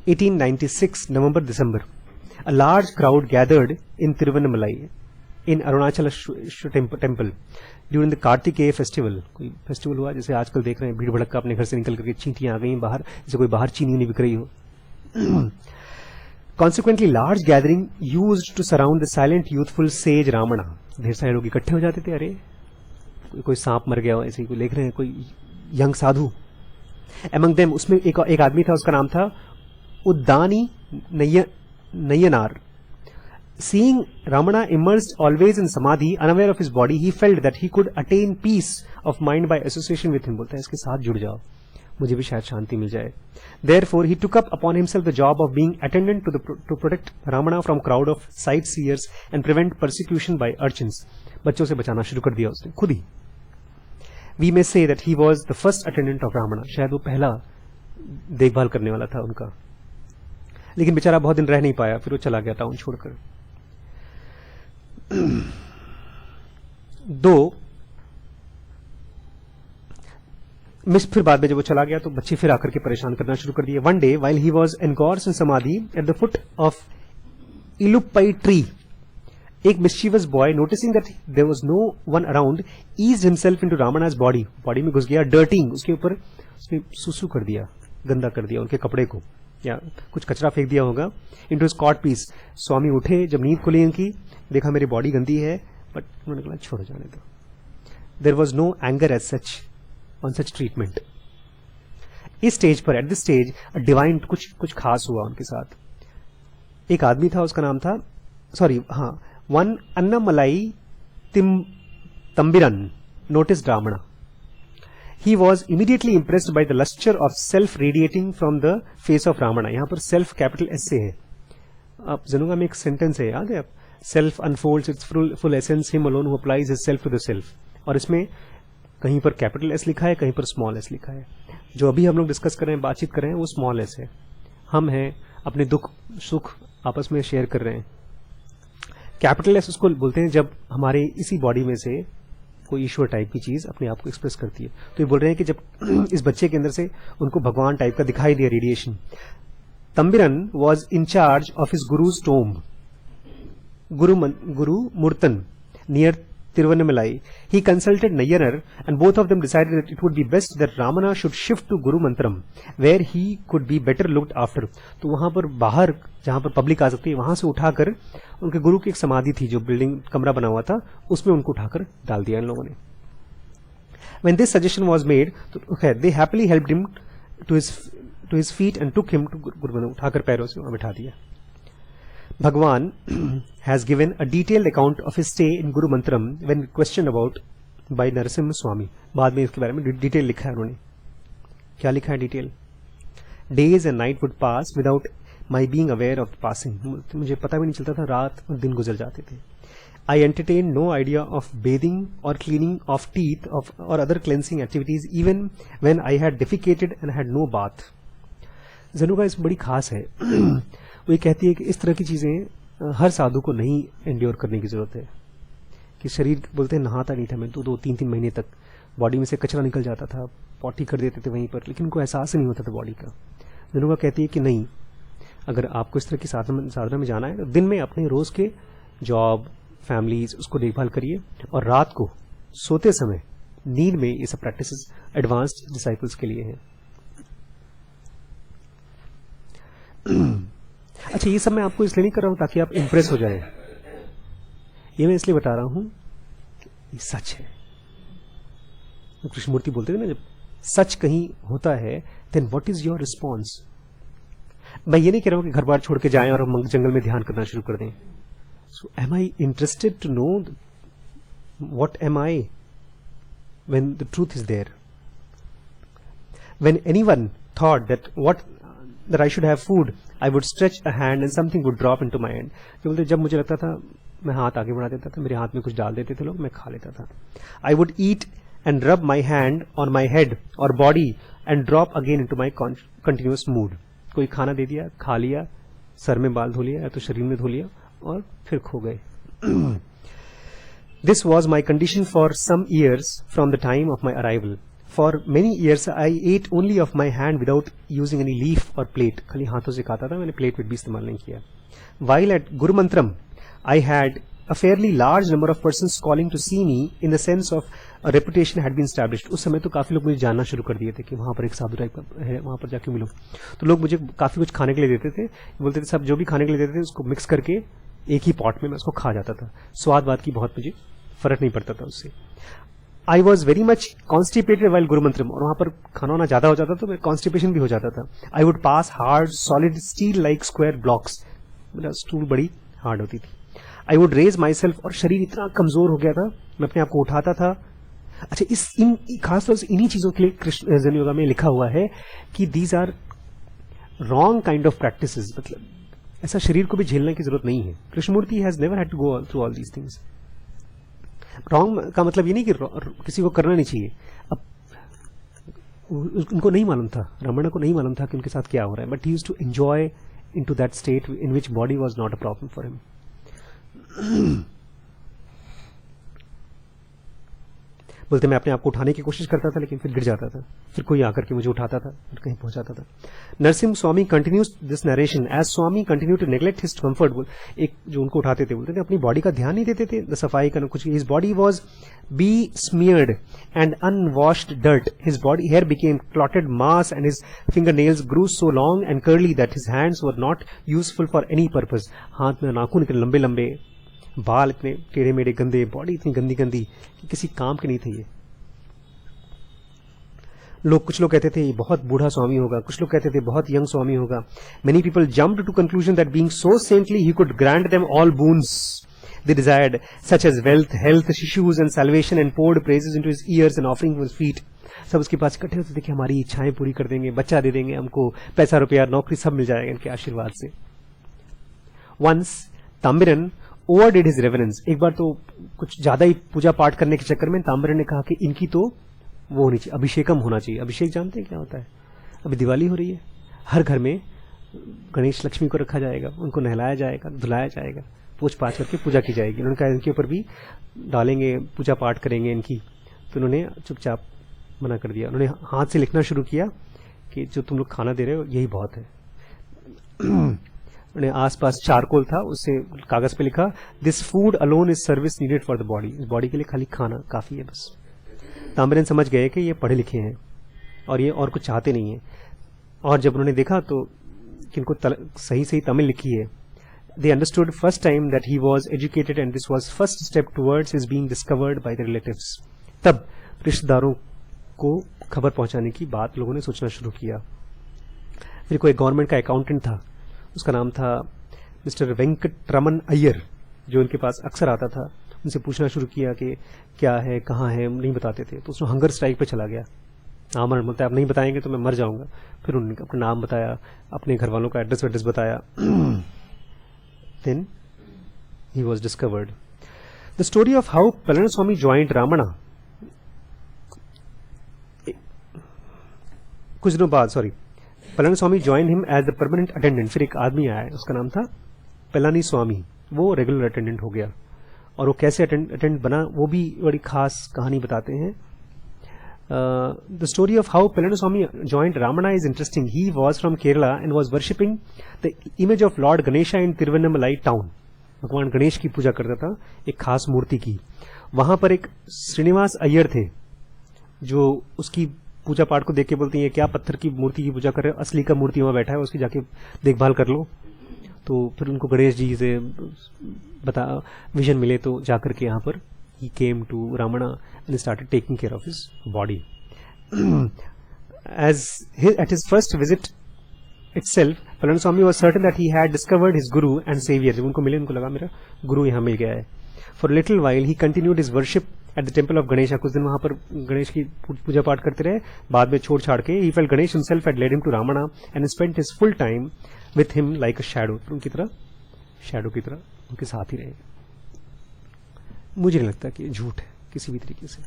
1896 नवंबर दिसंबर. A large crowd gathered in Tiruvannamalai in Arunachala temple during the Kartikeya festival. कोई फेस्टिवल हुआ जैसे आजकल देख रहे हैं भीड़ भड़का अपने घर से निकल करके चींटियां आ गई बाहर, जैसे कोई बाहर चीनी नहीं बिक रही हो. Consequently, large gathering used to surround the silent youthful sage Ramana. ढेर सारे लोग इकट्ठे हो जाते थे. अरे कोई सांप मर गया हो, ऐसे ही कोई देख रहे हैं, कोई यंग साधु. Among them, उसमें एक आदमी था, उसका नाम था उद्दानी Nayanar. Seeing Ramana immersed always in samadhi, unaware of his body, he felt that he could attain peace of mind by association with him. बोलता है इसके साथ जुड़ जाओ, मुझे भी शायद शांति मिल जाए. Therefore, he took up upon himself the job of being attendant to protect Ramana from crowd of sightseers and prevent persecution by urchins. बच्चों से बचाना शुरू कर दिया उसने खुद ही. We may say that he was the first attendant of Ramana. शायद वो पहला देखभाल करने वाला था उनका. लेकिन बेचारा बहुत दिन रह नहीं पाया, फिर वो चला गया टाउन छोड़कर. फिर बाद में जब वो चला गया तो बच्चे फिर आकर के परेशान करना शुरू कर दिए. One day, while he was engrossed in samadhi at the foot of Iluppai tree, एक mischievous boy, noticing that there was no one around, eased himself into Ramana's body. Body में घुस गया, dirtying, उसके ऊपर उसने सुसु कर दिया, गंदा कर दिया उनके कपड़े को, या कुछ कचरा फेंक दिया होगा. Into his cot piece. स्वामी उठे, जब नींद खुली उनकी, देखा मेरी बॉडी गंदी है, बट उन्होंने कहा छोड़ जाने दो. There was no anger as such on such treatment. इस स्टेज पर, एट दिस स्टेज, डिवाइन कुछ खास हुआ उनके साथ. एक आदमी था, उसका नाम था, one Annamalai Tambiran noticed Ramana. He was immediately impressed by the lustre of self radiating from the face of Ramana. यहाँ पर self capital S से है. आप जनूंगा में एक सेंटेंस है, याद है आप? Self unfolds its full essence, him alone who applies his self to the self. और इसमें कहीं पर कैपिटल एस लिखा है, कहीं पर स्मॉल एस लिखा है. जो अभी हम लोग डिस्कस कर रहे हैं, बातचीत कर रहे हैं, वो स्मॉल एस है. हम हैं अपने दुख सुख आपस में शेयर कर रहे हैं. कैपिटल एस उसको बोलते हैं जब हमारे इसी बॉडी में से कोई ईश्वर टाइप की चीज अपने आप को एक्सप्रेस करती है. तो ये बोल रहे हैं कि जब इस बच्चे के अंदर से उनको भगवान टाइप का दिखाई दिया radiation. Tambiran was in charge of his guru's tomb, Gurumurtam near Tiruvannamalai. He consulted Nayanar and both of them decided that it would be best that Ramana should shift to Guru Mantram where he could be better looked after. तो वहां पर बाहर जहां पर public आ सकती है, वहां से उठाकर उनके गुरु की एक समाधि थी जो बिल्डिंग कमरा बना हुआ था, उसमें उनको उठाकर डाल दिया इन लोगों ने. When this suggestion was made, they happily helped him to his feet and took him to Guru Mantram. उठाकर पैरों से वहां बिठा दिया. Bhagwan has given a detailed account of his stay in Guru Mantram when questioned about by Narasimha Swami. बाद में इसके बारे में डिटेल लिखा है उन्होंने. क्या लिखा है detail? Days and night would pass without my being aware of the passing. मुझे पता भी नहीं चलता था, रात और दिन गुजर जाते थे. I entertained no idea of bathing or cleaning of teeth or other cleansing activities even when I had defecated and had no bath. Januka इस बड़ी खास है. वो ये कहती है कि इस तरह की चीजें हर साधु को नहीं एंड्योर करने की जरूरत है. कि शरीर बोलते हैं नहाता नहीं था मैं तो 2-3 महीने तक, बॉडी में से कचरा निकल जाता था, पॉटी कर देते थे वहीं पर, लेकिन उनको एहसास नहीं होता था बॉडी का. जनुका कहती है कि नहीं, अगर आपको इस तरह की साधना में जाना है तो दिन में अपने रोज के जॉब, फैमिलीज, उसको देखभाल करिए, और रात को सोते समय नींद में ये सब प्रैक्टिसेस एडवांस्ड डिसाइपल्स के लिए हैं. अच्छा, ये सब मैं आपको इसलिए नहीं कर रहा हूं ताकि आप इंप्रेस हो जाएं. ये मैं इसलिए बता रहा हूं कि ये सच है. तो कृष्णमूर्ति बोलते थे ना, जब सच कहीं होता है then what is your response. मैं ये नहीं कह रहा हूं कि घर बार छोड़ के जाएं और हम जंगल में ध्यान करना शुरू कर दें. So am I interested to know what am I when the truth is there. When anyone thought that that I should have food, I would stretch a hand and something would drop into my hand. जो बोलते जब मुझे लगता था, मैं हाथ आगे बढ़ा देता था, मेरे हाथ में कुछ डाल देते थे लोग, मैं खा लेता था. I would eat and rub my hand on my head or body and drop again into my continuous mood. कोई खाना दे दिया, खा लिया, सर में बाल धो लिया या तो शरीर में धो लिया और फिर खो गए. This was my condition for some years from the time of my arrival. For many years I ate only of my hand without using any leaf or plate. खाली हाथों से खाता था, मैंने प्लेट भी इस्तेमाल नहीं किया. While at Gurumantram, I had a fairly large number of persons calling to see me in the sense of a reputation had been established. उस समय तो काफी लोग मुझे जानना शुरू कर दिए थे कि वहां पर एक साधु टाइप है, वहां पर जाके मिलो. तो लोग मुझे काफी कुछ खाने के लिए देते थे, बोलते थे सब जो भी खाने के लिए देते थे उसको मिक्स करके एक ही पॉट में मैं उसको खा जाता था. स्वाद वाद की बहुत मुझे फर्क नहीं पड़ता था उससे. I was very much constipated while Gurumantram, और वहां पर खाना वाना ज्यादा हो जाता तो मेरा कॉन्स्टिपेशन भी हो जाता था. I would pass hard solid steel like square blocks, मेरा स्टूल बड़ी हार्ड होती थी. I would raise myself, और शरीर इतना कमजोर हो गया था मैं अपने आप को उठाता था. अच्छा, इन खासतौर से इन्हीं चीजों के लिए कृष्ण जन योगा में लिखा हुआ है कि these are wrong kind of practices. मतलब ऐसा शरीर को भी झेलने की जरूरत नहीं है. Krishnamurti has never had to go through all these things. Wrong का मतलब ये नहीं कि किसी को करना नहीं चाहिए. अब उनको नहीं मालूम था, रमण को नहीं मालूम था कि उनके साथ क्या हो रहा है, but he used to enjoy into that state in which body was not a problem for him. बोलते मैं अपने आप को उठाने की कोशिश करता था लेकिन फिर गिर जाता था, फिर कोई आकर के मुझे उठाता था, फिर कहीं पहुंचाता था. Narasimha Swami continues this narration as Swami continue to neglect his comfort. एक जो उनको उठाते थे बोलते थे अपनी बॉडी का ध्यान नहीं देते थे, सफाई का कुछ. His body was be smeared and unwashed dirt. His body hair became clotted mass and his finger nails grew so long and curly that his hands were not useful for any purpose. हाथ में नाखून इतने लंबे लंबे, बाल इतने टेढ़े मेढ़े गंदे, बॉडी इतनी गंदी गंदी कि किसी काम के नहीं थे ये. कुछ लोग कहते थे ये बहुत बूढ़ा स्वामी होगा, कुछ लोग कहते थे बहुत यंग स्वामी होगा. Many people jumped to conclusion that being so saintly he could grant them all boons they desired, such as wealth, health, shoes and salvation, and poured praises into his ears and offering his feet. सब उसके पास इकट्ठे होते थे कि हमारी इच्छाएं पूरी कर देंगे, बच्चा दे देंगे हमको, पैसा रुपया नौकरी सब मिल जाएगा इनके आशीर्वाद से. Once ताम्बिरन overdid his reverence. एक बार तो कुछ ज्यादा ही पूजा पाठ करने के चक्कर में ताम्बिरन ने कहा कि इनकी तो वो होनी चाहिए, अभिषेकम होना चाहिए. अभिषेक जानते हैं क्या होता है? अभी दिवाली हो रही है, हर घर में गणेश लक्ष्मी को रखा जाएगा, उनको नहलाया जाएगा, धुलाया जाएगा, पूछ पाछ करके पूजा की जाएगी. उन्होंने कहा इनके ऊपर भी डालेंगे, पूजा पाठ करेंगे इनकी. तो उन्होंने चुपचाप मना कर दिया. उन्होंने हाथ से लिखना शुरू किया कि जो तुम लोग खाना दे रहे हो यही बहुत है. उन्हें आसपास चारकोल था, उससे कागज पे लिखा this food alone is service needed for the body. इस बॉडी के लिए खाली खाना काफी है बस. ताम्बिरन समझ गए कि ये पढ़े लिखे हैं और ये और कुछ चाहते नहीं है. और जब उन्होंने देखा तो कि इनको सही सही तमिल लिखी है, they understood first time that he was educated and this was first step towards his being discovered by the relatives. तब रिश्तेदारों को खबर पहुंचाने की बात लोगों ने सोचना शुरू किया. फिर कोई गवर्नमेंट का अकाउंटेंट था, उसका नाम था मिस्टर वेंकटरमन अय्यर, जो उनके पास अक्सर आता था. उनसे पूछना शुरू किया कि क्या है, कहाँ है, नहीं बताते थे. तो उसने हंगर स्ट्राइक पे चला गया. आमरण बोलता है आप नहीं बताएंगे तो मैं मर जाऊंगा. फिर उन्होंने अपना नाम बताया, अपने घर वालों का एड्रेस बताया. Then he was discovered. The story of how Palaniswami joined Ramana. कुछ दिनों बाद Palaniswami joined him as the permanent attendant. फिर एक आदमी आया, उसका नाम था पलानी स्वामी. वो रेगुलर अटेंडेंट हो गया. और वो कैसे अटेंडेंट बना वो भी बड़ी खास कहानी बताते हैं. The story of how Palaniswami joined Ramana is interesting. He was from Kerala and was worshipping the image of Lord Ganesha in Tiruvannamalai town. भगवान गणेश की पूजा करता था, एक खास मूर्ति की. वहां पर एक श्रीनिवास अय्यर थे जो उसकी पूजा पाठ को देख के बोलते हैं क्या पत्थर की मूर्ति की पूजा कर रहे हो, असली का मूर्ति वहां बैठा है, उसकी जाके देखभाल कर लो. तो फिर उनको गणेश जी से विजन मिले, तो जाकर के यहाँ पर he came to Ramana and started taking care of his body. At his first visit itself, Palaniswami was certain that he had discovered his guru and savior. जब उनको मिले उनको लगा मेरा गुरु यहाँ मिल गया है. For a little while he continued his worship at the temple of Ganesha. कुछ दिन वहां पर गणेश की पूजा पाठ करते रहे. बाद में छोड़ छाड़ के he felt Ganesh himself had led him to Ramana and spent his full time with him like a shadow. उनकी तरह शैडो की तरह उनके साथ ही रहे. मुझे नहीं लगता कि झूठ है किसी भी तरीके से.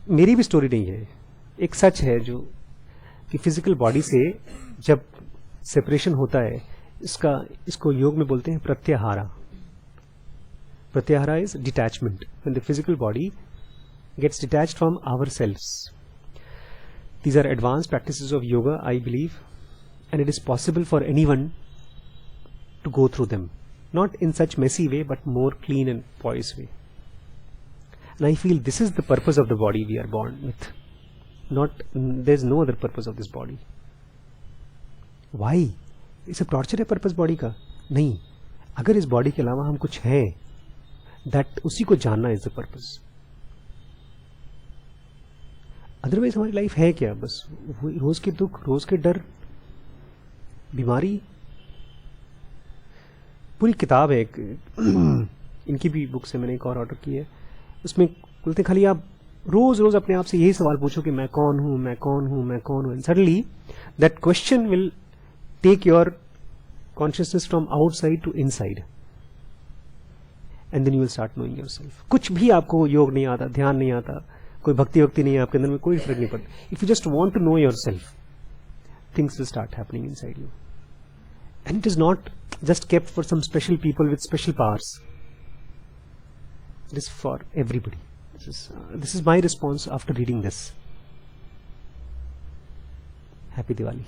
मेरी भी स्टोरी नहीं है, एक सच है जो कि फिजिकल बॉडी से जब सेपरेशन होता है, इसको योग में बोलते हैं प्रत्याहारा. Pratyahara is detachment. When the physical body gets detached from ourselves. These are advanced practices of yoga, I believe, and it is possible for anyone to go through them. Not in such messy way, but more clean and poised way. And I feel this is the purpose of the body we are born with. There's no other purpose of this body. Why? ये सब torture है purpose body का? नहीं. अगर इस body के अलावा हम कुछ हैं, दैट उसी को जानना इज द पर्पस. अदरवाइज हमारी लाइफ है क्या? बस रोज के दुख, रोज के डर, बीमारी. पूरी किताब है एक इनकी भी बुक से मैंने एक और ऑर्डर की है. उसमें बोलते खाली आप रोज रोज अपने आप से यही सवाल पूछो कि मैं कौन हूं, मैं कौन हूं, मैं कौन हूं. And suddenly that question will take your consciousness from outside to inside, and then you will start knowing yourself. कुछ भी आपको योग नहीं आता, ध्यान नहीं आता, कोई भक्ति वक्ति नहीं है आपके अंदर में, कोई फर्क नहीं पड़ता. If you just want to know yourself, things will start happening inside you. And it is not just kept for some special people with special powers. It is for everybody. This is my response after reading this. Happy Diwali.